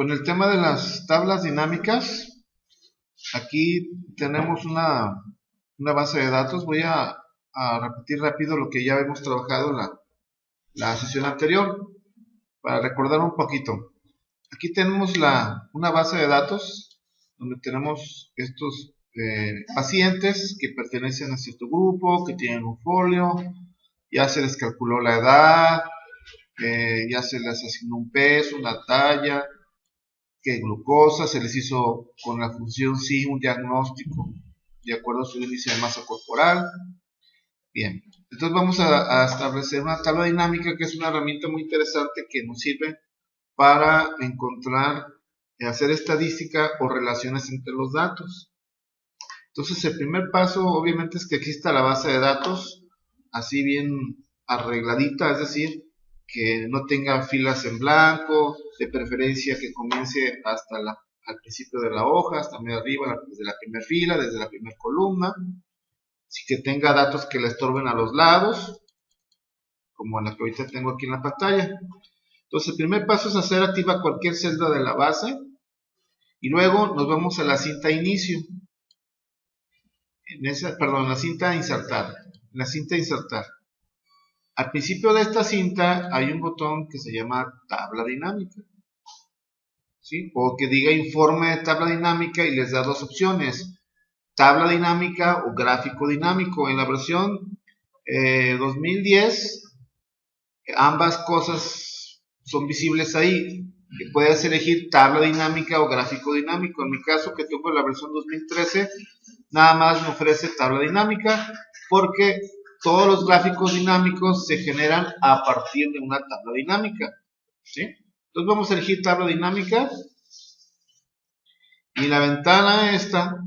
Con el tema de las tablas dinámicas, aquí tenemos una base de datos. Voy a repetir rápido lo que ya hemos trabajado en la sesión anterior para recordar un poquito. Aquí tenemos una base de datos donde tenemos estos pacientes que pertenecen a cierto grupo, que tienen un folio, ya se les calculó la edad, ya se les asignó un peso, una talla, que glucosa, se les hizo con la función SI un diagnóstico de acuerdo a su índice de masa corporal. Bien, entonces vamos a establecer una tabla dinámica, que es una herramienta muy interesante que nos sirve para encontrar, hacer estadística o relaciones entre los datos. Entonces el primer paso obviamente es que exista la base de datos así bien arregladita, es decir, que no tenga filas en blanco, de preferencia que comience hasta al principio de la hoja, hasta medio arriba, desde la primera fila, desde la primera columna, sí que tenga datos que le estorben a los lados, como la que ahorita tengo aquí en la pantalla. Entonces el primer paso es hacer activa cualquier celda de la base, y luego nos vamos a la cinta inicio, la cinta insertar, Al principio de esta cinta hay un botón que se llama tabla dinámica, ¿sí? O que diga informe de tabla dinámica, y les da dos opciones: tabla dinámica o gráfico dinámico. En la versión 2010 ambas cosas son visibles ahí. Puedes elegir tabla dinámica o gráfico dinámico. En mi caso, que tengo la versión 2013, nada más me ofrece tabla dinámica, porque todos los gráficos dinámicos se generan a partir de una tabla dinámica, ¿sí? Entonces vamos a elegir tabla dinámica, y la ventana esta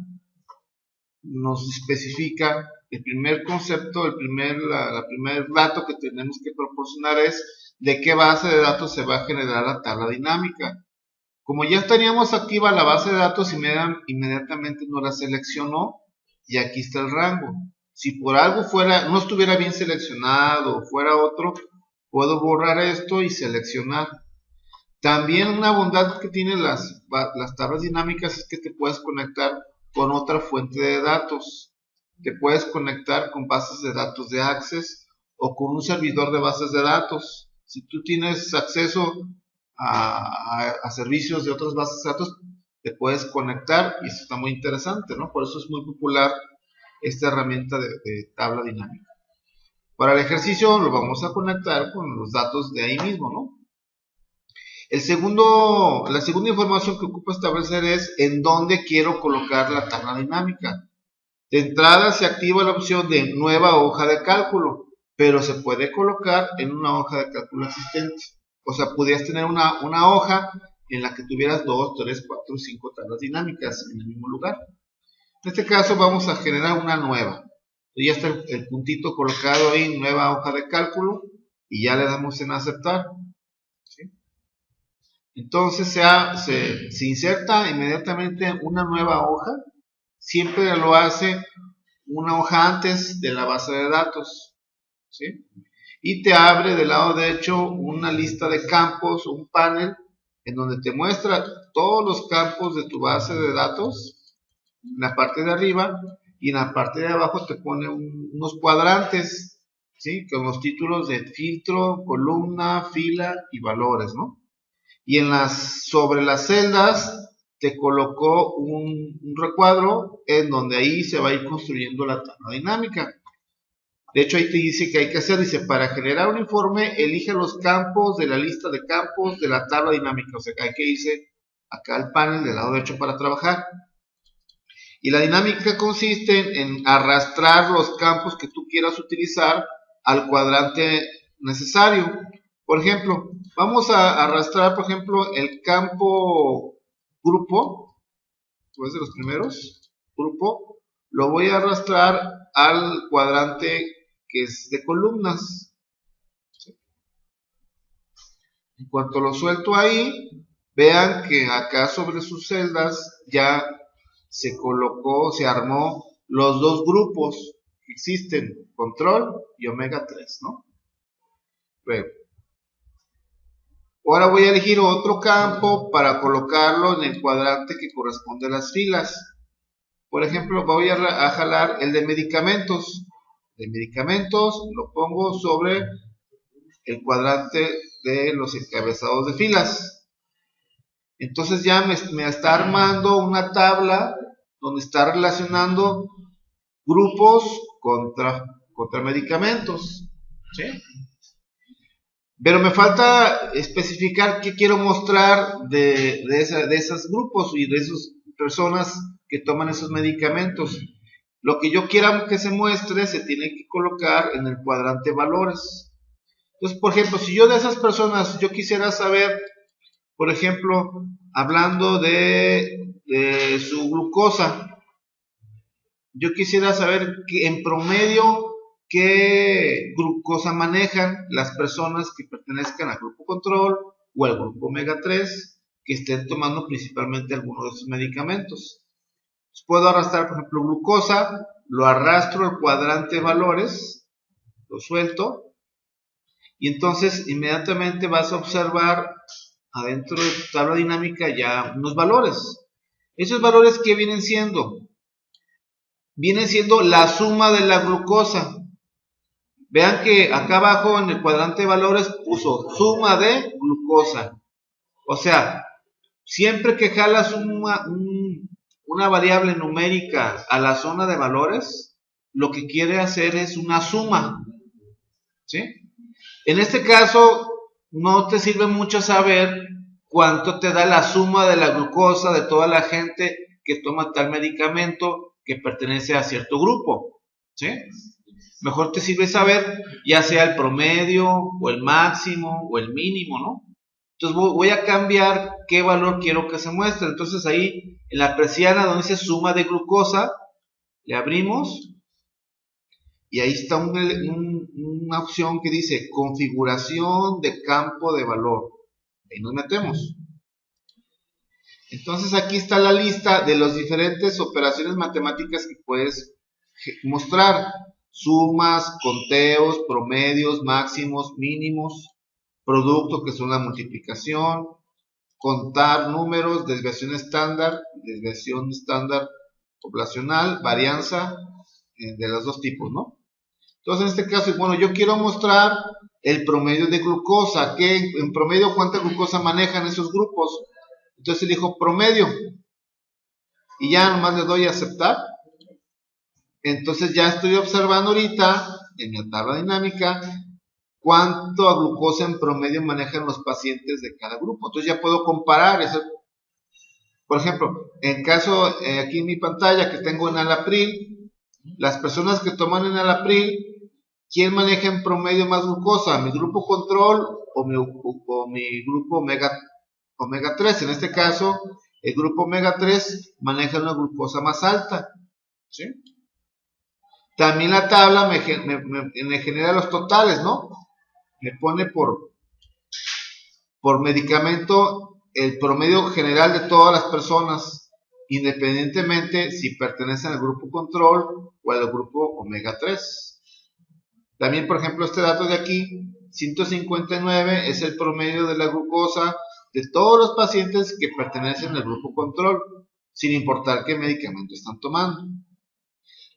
nos especifica el primer concepto, el primer dato que tenemos que proporcionar es de qué base de datos se va a generar la tabla dinámica. Como ya teníamos activa la base de datos, inmediatamente nos la seleccionó, y aquí está el rango. Si por algo no estuviera bien seleccionado o fuera otro, puedo borrar esto y seleccionar. También una bondad que tienen las tablas dinámicas es que te puedes conectar con otra fuente de datos. Te puedes conectar con bases de datos de Access o con un servidor de bases de datos. Si tú tienes acceso a servicios de otras bases de datos, te puedes conectar, y eso está muy interesante, ¿no? Por eso es muy popular esta herramienta de tabla dinámica. Para el ejercicio lo vamos a conectar con los datos de ahí mismo, ¿no? La segunda información que ocupa establecer es en dónde quiero colocar la tabla dinámica. De entrada se activa la opción de nueva hoja de cálculo, pero se puede colocar en una hoja de cálculo existente. O sea, podrías tener una hoja en la que tuvieras 2, 3, 4, 5 tablas dinámicas en el mismo lugar. En este caso vamos a generar una nueva. Ya está el puntito colocado ahí, nueva hoja de cálculo, y ya le damos en aceptar. ¿Sí? Entonces se inserta inmediatamente una nueva hoja. Siempre lo hace una hoja antes de la base de datos, ¿sí? Y te abre del lado derecho una lista de campos, un panel, en donde te muestra todos los campos de tu base de datos en la parte de arriba, y en la parte de abajo te pone unos cuadrantes, ¿sí? Con los títulos de filtro, columna, fila y valores, ¿no? Y sobre las celdas te colocó un recuadro en donde ahí se va a ir construyendo la tabla dinámica. De hecho, ahí te dice que hay que hacer, dice, para generar un informe, elige los campos de la lista de campos de la tabla dinámica. O sea, que hay que irse acá al panel del lado derecho para trabajar. Y la dinámica consiste en arrastrar los campos que tú quieras utilizar al cuadrante necesario. Por ejemplo, vamos a arrastrar, por ejemplo, el campo grupo, que es de los primeros, grupo, lo voy a arrastrar al cuadrante que es de columnas. En cuanto lo suelto ahí, vean que acá sobre sus celdas ya se armó los dos grupos que existen, control y omega 3, ¿no? Luego, Ahora voy a elegir otro campo para colocarlo en el cuadrante que corresponde a las filas. Por ejemplo, voy a jalar el de medicamentos. De medicamentos lo pongo sobre el cuadrante de los encabezados de filas. Entonces ya me está armando una tabla donde está relacionando grupos contra medicamentos. ¿Sí? Pero me falta especificar qué quiero mostrar de esos grupos y de esas personas que toman esos medicamentos. Lo que yo quiera que se muestre se tiene que colocar en el cuadrante valores. Entonces, por ejemplo, si yo de esas personas, yo quisiera saber, por ejemplo, hablando de su glucosa, yo quisiera saber que en promedio qué glucosa manejan las personas que pertenezcan al grupo control o al grupo omega 3 que estén tomando principalmente algunos de estos medicamentos. Entonces, puedo arrastrar, por ejemplo, glucosa, lo arrastro al cuadrante valores, lo suelto, y entonces inmediatamente vas a observar adentro de tu tabla dinámica ya unos valores. Esos valores, ¿qué vienen siendo? Viene siendo la suma de la glucosa. Vean que acá abajo en el cuadrante de valores puso suma de glucosa. O sea, siempre que jalas una variable numérica a la zona de valores, lo que quiere hacer es una suma. ¿Sí? En este caso, no te sirve mucho saber cuánto te da la suma de la glucosa de toda la gente que toma tal medicamento que pertenece a cierto grupo. ¿Sí? Mejor te sirve saber ya sea el promedio o el máximo o el mínimo, ¿no? Entonces voy a cambiar qué valor quiero que se muestre. Entonces ahí en la persiana donde dice suma de glucosa, le abrimos y ahí está una opción que dice configuración de campo de valor. Ahí nos metemos. Entonces aquí está la lista de las diferentes operaciones matemáticas que puedes mostrar. Sumas, conteos, promedios, máximos, mínimos, producto que son la multiplicación, contar números, desviación estándar poblacional, varianza de los dos tipos, ¿no? Entonces en este caso, bueno, yo quiero mostrar el promedio de glucosa, que en promedio cuánta glucosa manejan esos grupos. Entonces elijo promedio y ya nomás le doy a aceptar. Entonces ya estoy observando ahorita en mi tabla dinámica cuánto a glucosa en promedio manejan los pacientes de cada grupo. Entonces ya puedo comparar eso. Por ejemplo, en caso aquí en mi pantalla que tengo en Alapril, las personas que toman en Alapril, ¿quién maneja en promedio más glucosa? ¿Mi grupo control o mi grupo omega 3? En este caso, el grupo omega 3 maneja una glucosa más alta. ¿Sí? También la tabla me genera los totales, ¿no? Me pone por medicamento el promedio general de todas las personas, independientemente si pertenecen al grupo control o al grupo omega 3. También, por ejemplo, este dato de aquí, 159 es el promedio de la glucosa de todos los pacientes que pertenecen al grupo control, sin importar qué medicamento están tomando.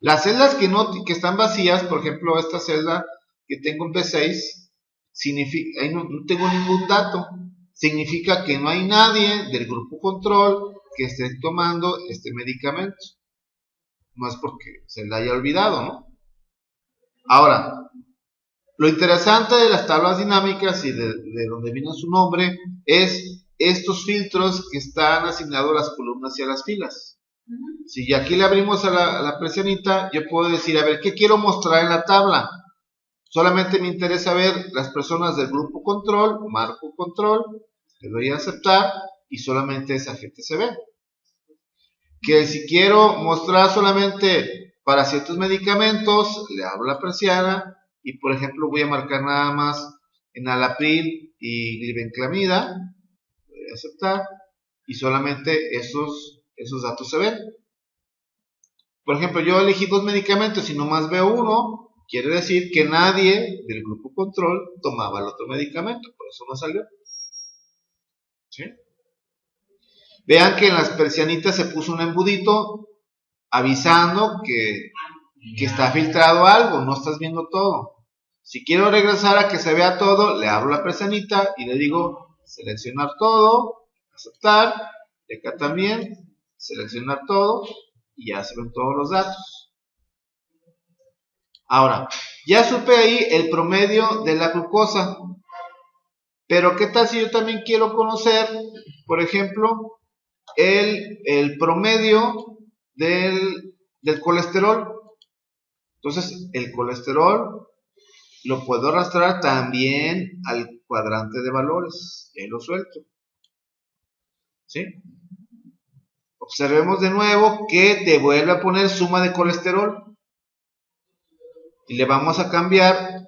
Las celdas que están vacías, por ejemplo, esta celda que tengo en B6, significa, ahí no tengo ningún dato. Significa que no hay nadie del grupo control que esté tomando este medicamento. No es porque se le haya olvidado, ¿no? Ahora, lo interesante de las tablas dinámicas y de donde vino su nombre es estos filtros que están asignados a las columnas y a las filas. Si aquí le abrimos a la presianita, yo puedo decir, a ver, ¿qué quiero mostrar en la tabla? Solamente me interesa ver las personas del grupo control, marco control, le doy a aceptar y solamente esa gente se ve. Que si quiero mostrar solamente para ciertos medicamentos, le abro la persiana y por ejemplo voy a marcar nada más en Alapril y glibenclamida, voy a aceptar y solamente esos datos se ven. Por ejemplo, yo elegí dos medicamentos y nomás veo uno, quiere decir que nadie del grupo control tomaba el otro medicamento, por eso no salió. ¿Sí? Vean que en las persianitas se puso un embudito avisando que está filtrado algo, no estás viendo todo. Si quiero regresar a que se vea todo, le abro la persianita y le digo seleccionar todo, aceptar, y acá también, seleccionar todo y ya se ven todos los datos. Ahora, ya supe ahí el promedio de la glucosa, pero ¿qué tal si yo también quiero conocer, por ejemplo, el promedio del colesterol? Entonces, el colesterol lo puedo arrastrar también al cuadrante de valores. Y ahí lo suelto. ¿Sí? Observemos de nuevo que te vuelve a poner suma de colesterol. Y le vamos a cambiar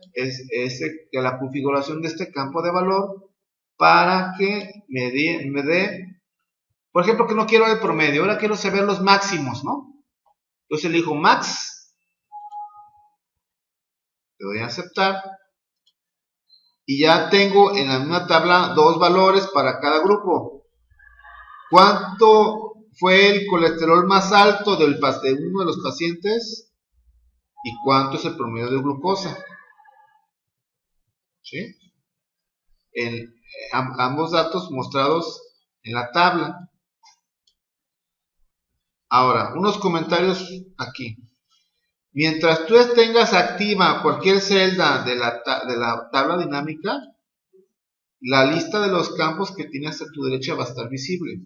la configuración de este campo de valor para que me dé, por ejemplo, que no quiero el promedio, ahora quiero saber los máximos, ¿no? Entonces elijo max, le doy a aceptar y ya tengo en la misma tabla dos valores para cada grupo. ¿Cuánto fue el colesterol más alto de uno de los pacientes? ¿Y cuánto es el promedio de glucosa? ¿Sí? Ambos datos mostrados en la tabla. Ahora, unos comentarios aquí. Mientras tú tengas activa cualquier celda de la tabla dinámica, la lista de los campos que tienes a tu derecha va a estar visible.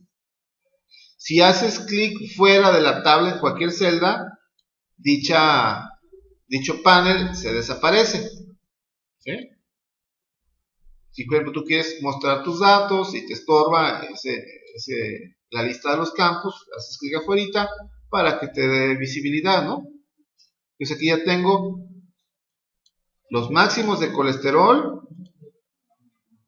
Si haces clic fuera de la tabla en cualquier celda, dicho panel se desaparece. ¿Sí? Si por ejemplo tú quieres mostrar tus datos y te estorba la lista de los campos, haces clic afuera para que te dé visibilidad, ¿no? Entonces aquí ya tengo los máximos de colesterol,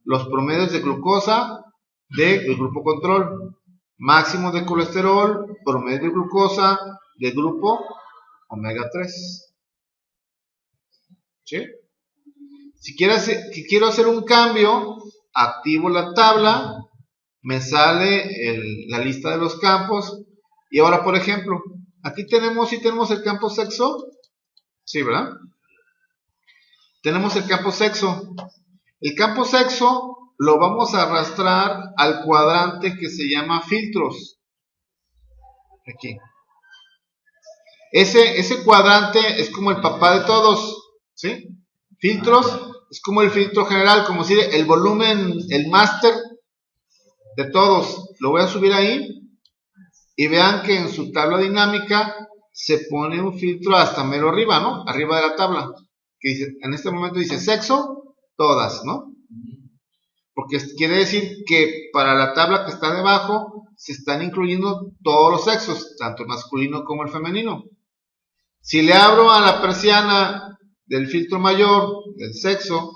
los promedios de glucosa del grupo control, máximo de colesterol, promedio de glucosa del grupo omega 3. ¿Sí? Si quiero hacer un cambio, activo la tabla, me sale la lista de los campos. Y ahora, por ejemplo, aquí tenemos el campo sexo. Sí, ¿verdad? Tenemos el campo sexo. El campo sexo lo vamos a arrastrar al cuadrante que se llama filtros. Aquí. Ese cuadrante es como el papá de todos. ¿Sí? Filtros es como el filtro general, como si el volumen, el máster de todos. Lo voy a subir ahí y vean que en su tabla dinámica se pone un filtro hasta mero arriba, ¿no? Arriba de la tabla. Que dice, en este momento dice sexo, todas, ¿no? Porque quiere decir que para la tabla que está debajo se están incluyendo todos los sexos, tanto el masculino como el femenino. Si le abro a la persiana del filtro mayor, del sexo,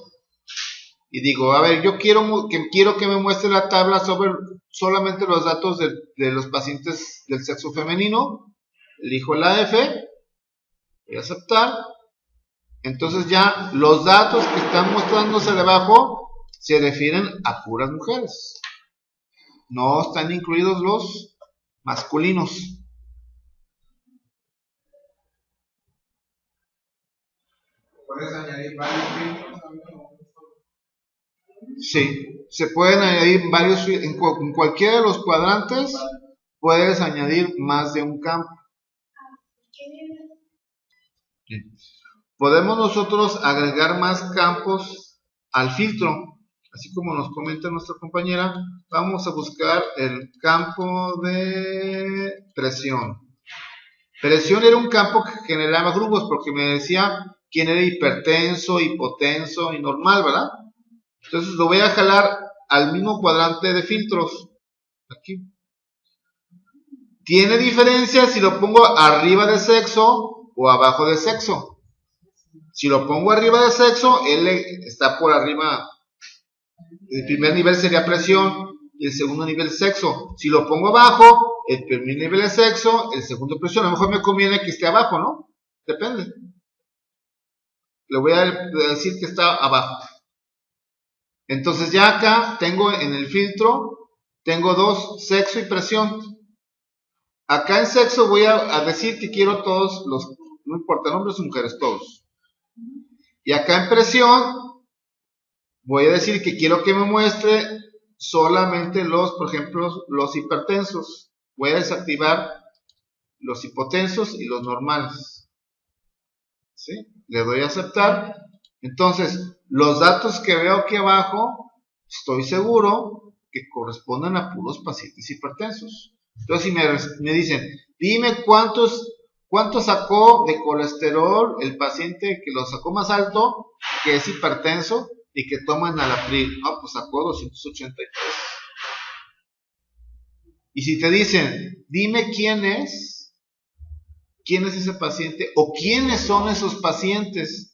y digo, a ver, yo quiero que me muestre la tabla sobre solamente los datos de los pacientes del sexo femenino, elijo la F, voy a aceptar, entonces ya los datos que están mostrándose debajo se refieren a puras mujeres, no están incluidos los masculinos. ¿Puedes añadir varios filtros? Sí, se pueden añadir varios, en cualquiera de los cuadrantes puedes añadir más de un campo. Sí. Podemos nosotros agregar más campos al filtro, así como nos comenta nuestra compañera. Vamos a buscar el campo de presión. Presión era un campo que generaba grupos porque me decía quién era hipertenso, hipotenso y normal, ¿verdad? Entonces lo voy a jalar al mismo cuadrante de filtros. Aquí. Tiene diferencia si lo pongo arriba de sexo o abajo de sexo. Si lo pongo arriba de sexo, él está por arriba. El primer nivel sería presión y el segundo nivel sexo. Si lo pongo abajo, el primer nivel es sexo, el segundo presión. A lo mejor me conviene que esté abajo, ¿no? Depende. Le voy a decir que está abajo. Entonces ya acá tengo en el filtro tengo dos, sexo y presión. Acá en sexo voy a decir que quiero todos los, no importa, hombres o mujeres, todos. Y acá en presión voy a decir que quiero que me muestre solamente los, por ejemplo, los hipertensos. Voy a desactivar los hipotensos y los normales. ¿Sí? Le doy a aceptar. Entonces, los datos que veo aquí abajo, estoy seguro que corresponden a puros pacientes hipertensos. Entonces, si me dicen, dime cuánto sacó de colesterol el paciente que lo sacó más alto, que es hipertenso y que toma enalapril. No, pues sacó 283. Y si te dicen, dime quién es ese paciente o quiénes son esos pacientes,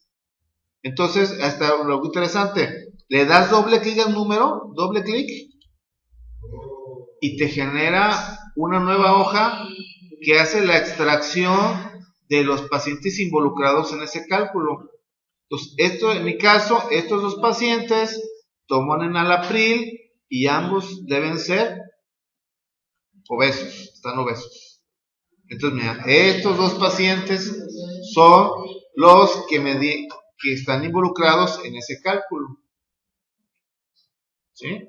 entonces, hasta lo interesante, le das doble clic al número, doble clic, y te genera una nueva hoja que hace la extracción de los pacientes involucrados en ese cálculo. Entonces, esto en mi caso, estos dos pacientes toman enalapril y ambos deben ser obesos, están obesos. Entonces, mira, estos dos pacientes son los que están involucrados en ese cálculo. ¿Sí?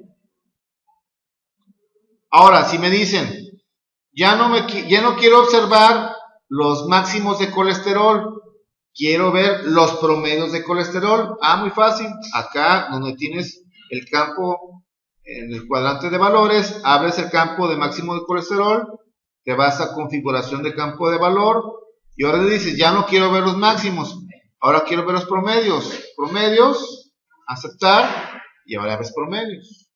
Ahora, si me dicen, ya no quiero observar los máximos de colesterol, quiero ver los promedios de colesterol. Muy fácil. Acá donde tienes el campo, en el cuadrante de valores, abres el campo de máximo de colesterol, te vas a configuración de campo de valor y ahora le dices, ya no quiero ver los máximos, ahora quiero ver los promedios. Promedios, aceptar y ahora ves promedios.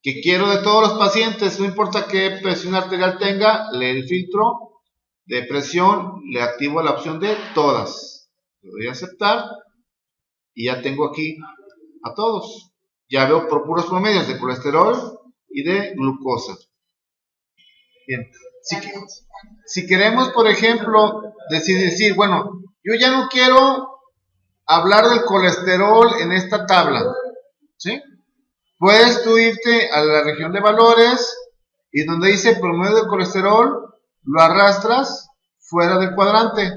Que quiero de todos los pacientes, no importa qué presión arterial tenga, lee el filtro de presión, le activo la opción de todas. Le doy a aceptar y ya tengo aquí a todos. Ya veo por puros promedios de colesterol y de glucosa. Bien. Si queremos, por ejemplo, decir, bueno, yo ya no quiero hablar del colesterol en esta tabla, ¿sí? Puedes tú irte a la región de valores y donde dice promedio de colesterol, lo arrastras fuera del cuadrante.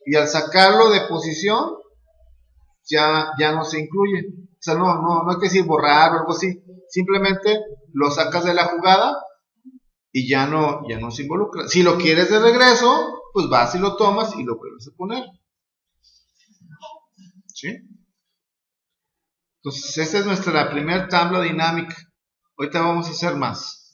Y al sacarlo de posición, ya no se incluye. O sea, no hay que decir borrar o algo así. Simplemente lo sacas de la jugada y ya no se involucra. Si lo quieres de regreso, pues vas y lo tomas y lo vuelves a poner. ¿Sí? Entonces, esta es nuestra primera tabla dinámica. Ahorita vamos a hacer más.